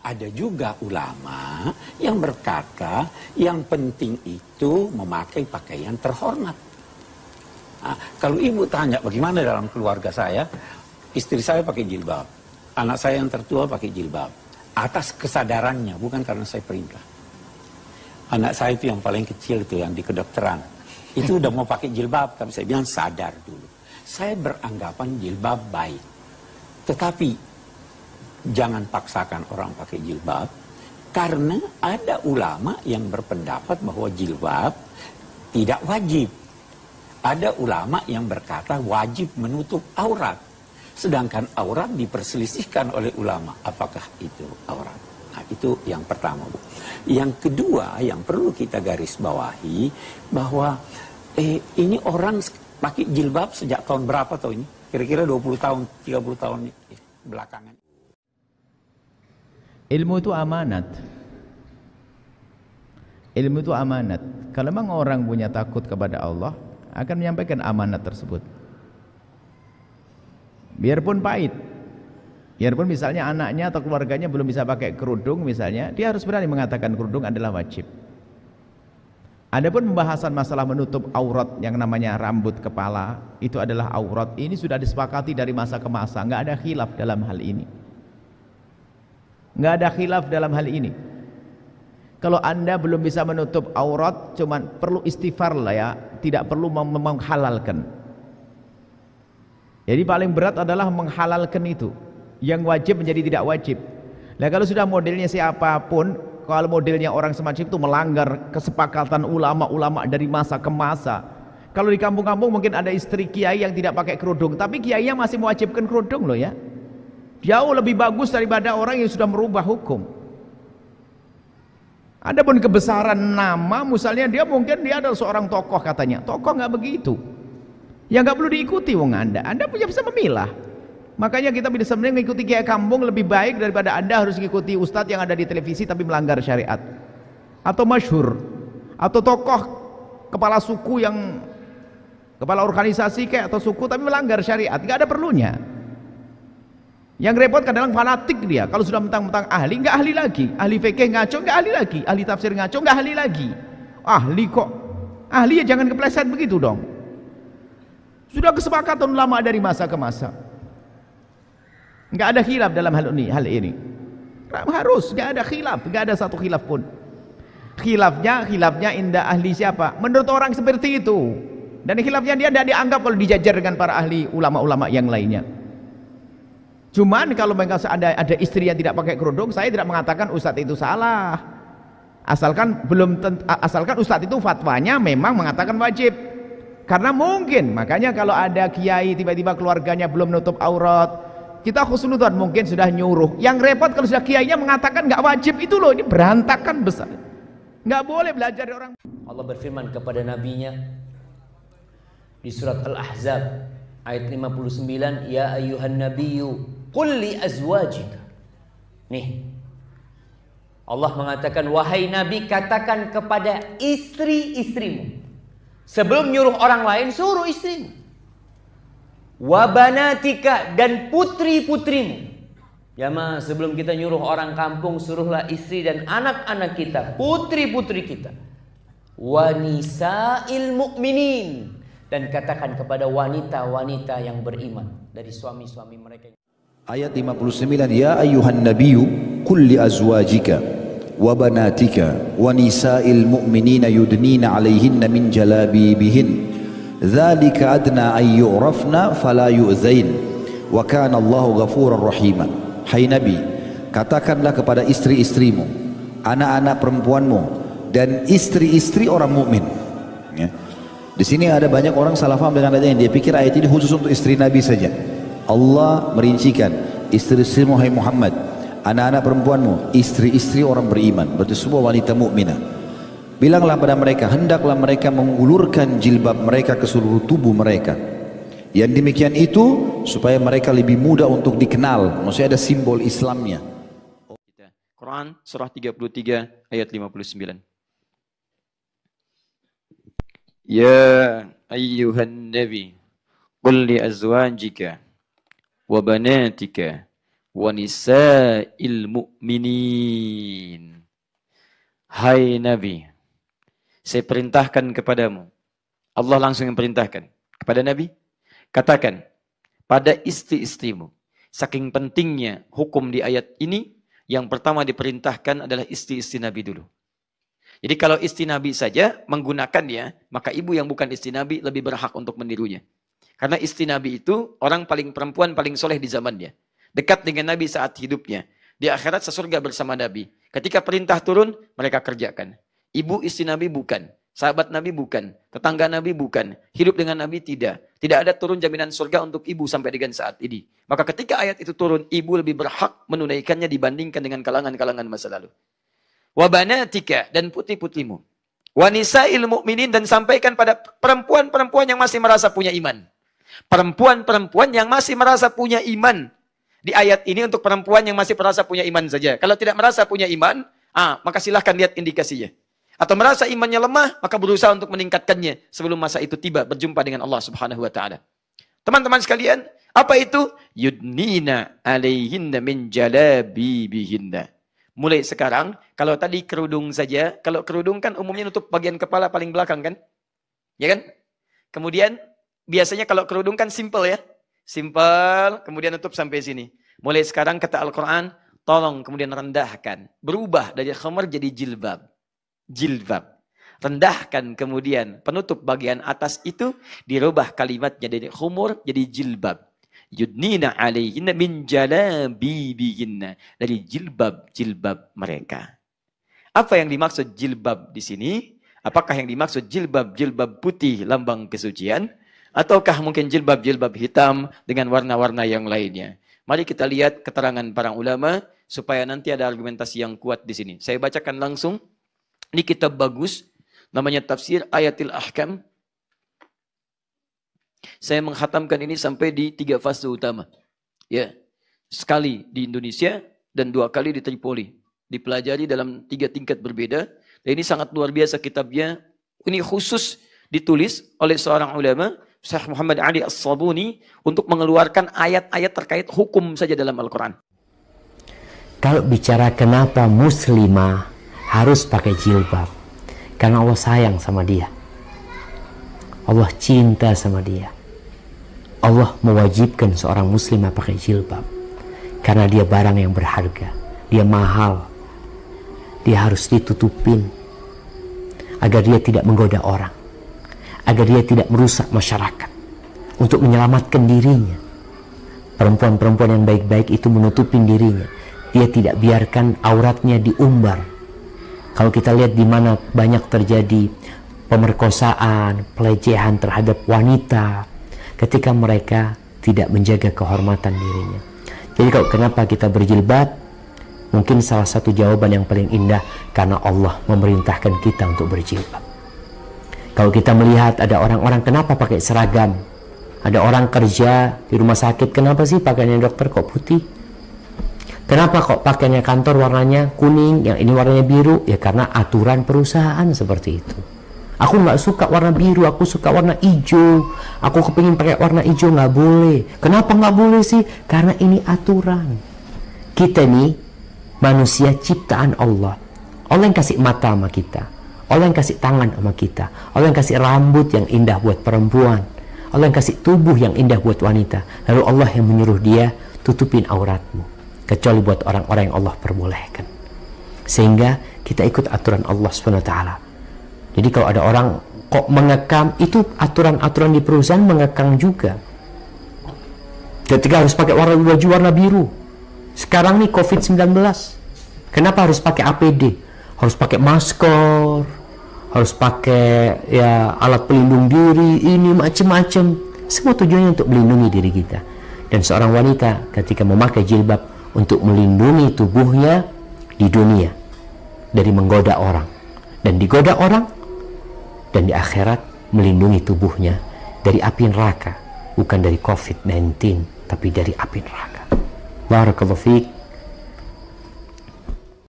ada juga ulama yang berkata yang penting itu memakai pakaian terhormat. Nah, kalau ibu tanya bagaimana dalam keluarga saya, istri saya pakai jilbab, anak saya yang tertua pakai jilbab, atas kesadarannya, bukan karena saya perintah. Anak saya itu yang paling kecil itu yang di kedokteran, itu udah mau pakai jilbab, tapi saya bilang sadar dulu. Saya beranggapan jilbab baik, tetapi jangan paksakan orang pakai jilbab, karena ada ulama yang berpendapat bahwa jilbab tidak wajib. Ada ulama yang berkata wajib menutup aurat. Sedangkan aurat diperselisihkan oleh ulama. Apakah itu aurat? Nah, itu yang pertama, Bu. Yang kedua yang perlu kita garis bawahi, bahwa ini orang pakai jilbab sejak tahun berapa tahun ini? Kira-kira 20 tahun, 30 tahun belakangan. Ilmu itu amanat. Ilmu itu amanat. Kalau memang orang punya takut kepada Allah, akan menyampaikan amanat tersebut. Biarpun pahit, biarpun misalnya anaknya atau keluarganya belum bisa pakai kerudung misalnya, dia harus berani mengatakan kerudung adalah wajib. Adapun pembahasan masalah menutup aurat yang namanya rambut kepala, itu adalah aurat, ini sudah disepakati dari masa ke masa, nggak ada khilaf dalam hal ini. Nggak ada khilaf dalam hal ini. Kalau anda belum bisa menutup aurat, cuman perlu istighfar lah ya, tidak perlu menghalalkan. Jadi paling berat adalah menghalalkan itu, yang wajib menjadi tidak wajib. Nah kalau sudah modelnya siapapun, kalau modelnya orang semacam itu melanggar kesepakatan ulama-ulama dari masa ke masa. Kalau di kampung-kampung mungkin ada istri kiai yang tidak pakai kerudung, tapi kiainya masih mewajibkan kerudung loh ya. Jauh lebih bagus daripada orang yang sudah merubah hukum. Adapun kebesaran nama, misalnya dia mungkin dia adalah seorang tokoh katanya, tokoh nggak begitu, ya nggak perlu diikuti wong anda punya bisa memilah. Makanya kita bisa sebenarnya mengikuti kiai kampung lebih baik daripada anda harus mengikuti ustadz yang ada di televisi tapi melanggar syariat, atau masyhur, atau tokoh kepala suku yang kepala organisasi kayak atau suku tapi melanggar syariat, nggak ada perlunya. Yang repot kadang fanatik dia, kalau sudah mentang-mentang ahli, nggak ahli lagi, ahli fikih ngaco, nggak ahli lagi, ahli tafsir ngaco, nggak ahli lagi. Ahli kok, ahli ya jangan kepleset begitu dong. Sudah kesepakatan ulama dari masa ke masa, nggak ada khilaf dalam hal ini. Harus nggak ada khilaf, nggak ada satu khilaf pun. Khilafnya indah ahli siapa? Menurut orang seperti itu. Dan khilafnya dia tidak dianggap kalau dijajar dengan para ahli ulama-ulama yang lainnya. Cuman kalau mereka ada istri yang tidak pakai kerudung, saya tidak mengatakan ustadz itu salah. Asalkan ustadz itu fatwanya memang mengatakan wajib. Karena mungkin, makanya kalau ada kiai tiba-tiba keluarganya belum menutup aurat, kita khusnudzon mungkin sudah nyuruh. Yang repot kalau sudah kiainya mengatakan nggak wajib, itu loh, ini berantakan besar. Nggak boleh belajar dari orang. Allah berfirman kepada nabinya di surat Al-Ahzab ayat 59, ya ayyuhan nabiyyu qul li azwajika. Nih, Allah mengatakan, wahai nabi, katakan kepada istri-istrimu. Sebelum nyuruh orang lain, suruh istrimu. Wa banatika, dan putri-putrimu. Jamaah, sebelum kita nyuruh orang kampung, suruhlah istri dan anak-anak kita, putri-putri kita. Wa nisa'il mu'minin, dan katakan kepada wanita-wanita yang beriman dari suami-suami mereka. Ayat 59, ya ayyuhan nabiyyu qul li azwajika wa banatika wa nisa'il mu'minina yudnina 'alaihinna min jalabibihin dzalika adna ay yu'rafna fala yu'zain wa kana Allahu ghafurar rahima. Hai Nabi, katakanlah kepada istri-istrimu, anak-anak perempuanmu, dan istri-istri orang mukmin. Ya. Di sini ada banyak orang salah paham dengan ayat ini. Dia pikir ayat ini khusus untuk istri Nabi saja. Allah merincikan, istri-istrimu hai Muhammad, anak-anak perempuanmu, istri-istri orang beriman, berarti semua wanita mukminah. Bilanglah pada mereka, hendaklah mereka mengulurkan jilbab mereka ke seluruh tubuh mereka. Yang demikian itu supaya mereka lebih mudah untuk dikenal, maksudnya ada simbol Islamnya. Quran surah 33 ayat 59. Ya ayyuhan nabi qul li azwajika wa banatika wa nisa'il mu'minin. Hai Nabi, saya perintahkan kepadamu. Allah langsung yang perintahkan kepada Nabi. Katakan pada istri-istrimu. Saking pentingnya hukum di ayat ini, yang pertama diperintahkan adalah istri-istri Nabi dulu. Jadi kalau istri Nabi saja menggunakannya, maka ibu yang bukan istri Nabi lebih berhak untuk menirunya. Karena istri Nabi itu orang perempuan paling soleh di zamannya. Dekat dengan Nabi saat hidupnya. Di akhirat sesurga bersama Nabi. Ketika perintah turun, mereka kerjakan. Ibu istri Nabi bukan. Sahabat Nabi bukan. Tetangga Nabi bukan. Hidup dengan Nabi tidak. Tidak ada turun jaminan surga untuk ibu sampai dengan saat ini. Maka ketika ayat itu turun, ibu lebih berhak menunaikannya dibandingkan dengan kalangan-kalangan masa lalu. Wabanatika, dan putri-putrimu. Wanisa'il mu'minin, dan sampaikan pada perempuan-perempuan yang masih merasa punya iman. Perempuan-perempuan yang masih merasa punya iman. Di ayat ini untuk perempuan yang masih merasa punya iman saja. Kalau tidak merasa punya iman, maka silahkan lihat indikasinya. Atau merasa imannya lemah, maka berusaha untuk meningkatkannya sebelum masa itu tiba berjumpa dengan Allah Subhanahu wa taala. Teman-teman sekalian, apa itu? Yudnina alaihinna min jalabibihinna. Mulai sekarang, kalau tadi kerudung saja, kalau kerudung kan umumnya nutup bagian kepala paling belakang kan? Ya kan? Kemudian, biasanya kalau kerudung kan simple ya. Simple, kemudian nutup sampai sini. Mulai sekarang kata Al-Quran, tolong kemudian rendahkan. Berubah dari khamar jadi jilbab. Jilbab. Rendahkan kemudian penutup bagian atas itu, dirubah kalimatnya dari khumur jadi jilbab. Yudnina alaihinna min jalabibihinna, dari jilbab-jilbab mereka. Apa yang dimaksud jilbab di sini? Apakah yang dimaksud jilbab-jilbab putih lambang kesucian? Ataukah mungkin jilbab-jilbab hitam dengan warna-warna yang lainnya? Mari kita lihat keterangan para ulama supaya nanti ada argumentasi yang kuat di sini. Saya bacakan langsung. Ini kitab bagus, namanya Tafsir Ayatil Ahkam. Saya menghatamkan ini sampai di 3 fase utama. Ya, sekali di Indonesia dan 2 kali di Tripoli. Dipelajari dalam 3 tingkat berbeda. Dan ini sangat luar biasa kitabnya. Ini khusus ditulis oleh seorang ulama, Syekh Muhammad Ali As-Sabuni, untuk mengeluarkan ayat-ayat terkait hukum saja dalam Al-Quran. Kalau bicara kenapa muslimah harus pakai jilbab, karena Allah sayang sama dia. Allah cinta sama dia. Allah mewajibkan seorang muslimah pakai jilbab karena dia barang yang berharga, dia mahal, dia harus ditutupin agar dia tidak menggoda orang, agar dia tidak merusak masyarakat, untuk menyelamatkan dirinya. Perempuan-perempuan yang baik-baik itu menutupin dirinya, dia tidak biarkan auratnya diumbar. Kalau kita lihat di mana banyak terjadi pemerkosaan, pelecehan terhadap wanita, ketika mereka tidak menjaga kehormatan dirinya. Jadi kalau kenapa kita berjilbab? Mungkin salah satu jawaban yang paling indah, karena Allah memerintahkan kita untuk berjilbab. Kalau kita melihat ada orang-orang kenapa pakai seragam? Ada orang kerja di rumah sakit, kenapa sih pakaiannya dokter kok putih? Kenapa kok pakaiannya kantor warnanya kuning, yang ini warnanya biru? Ya karena aturan perusahaan seperti itu. Aku nggak suka warna biru, aku suka warna hijau. Aku kepingin pakai warna hijau, nggak boleh. Kenapa nggak boleh sih? Karena ini aturan. Kita nih manusia ciptaan Allah. Allah yang kasih mata sama kita. Allah yang kasih tangan sama kita. Allah yang kasih rambut yang indah buat perempuan. Allah yang kasih tubuh yang indah buat wanita. Lalu Allah yang menyuruh dia, tutupin auratmu. Kecuali buat orang-orang yang Allah perbolehkan. Sehingga kita ikut aturan Allah SWT. Jadi kalau ada orang kok mengekang, itu aturan-aturan di perusahaan mengekang juga. Ketika harus pakai baju warna biru. Sekarang nih COVID-19. Kenapa harus pakai APD? Harus pakai masker, harus pakai ya alat pelindung diri, ini macam-macam. Semua tujuannya untuk melindungi diri kita. Dan seorang wanita ketika memakai jilbab untuk melindungi tubuhnya di dunia dari menggoda orang. Dan digoda orang, dan di akhirat melindungi tubuhnya dari api neraka, bukan dari COVID-19 tapi dari api neraka. Barakallahu fiik.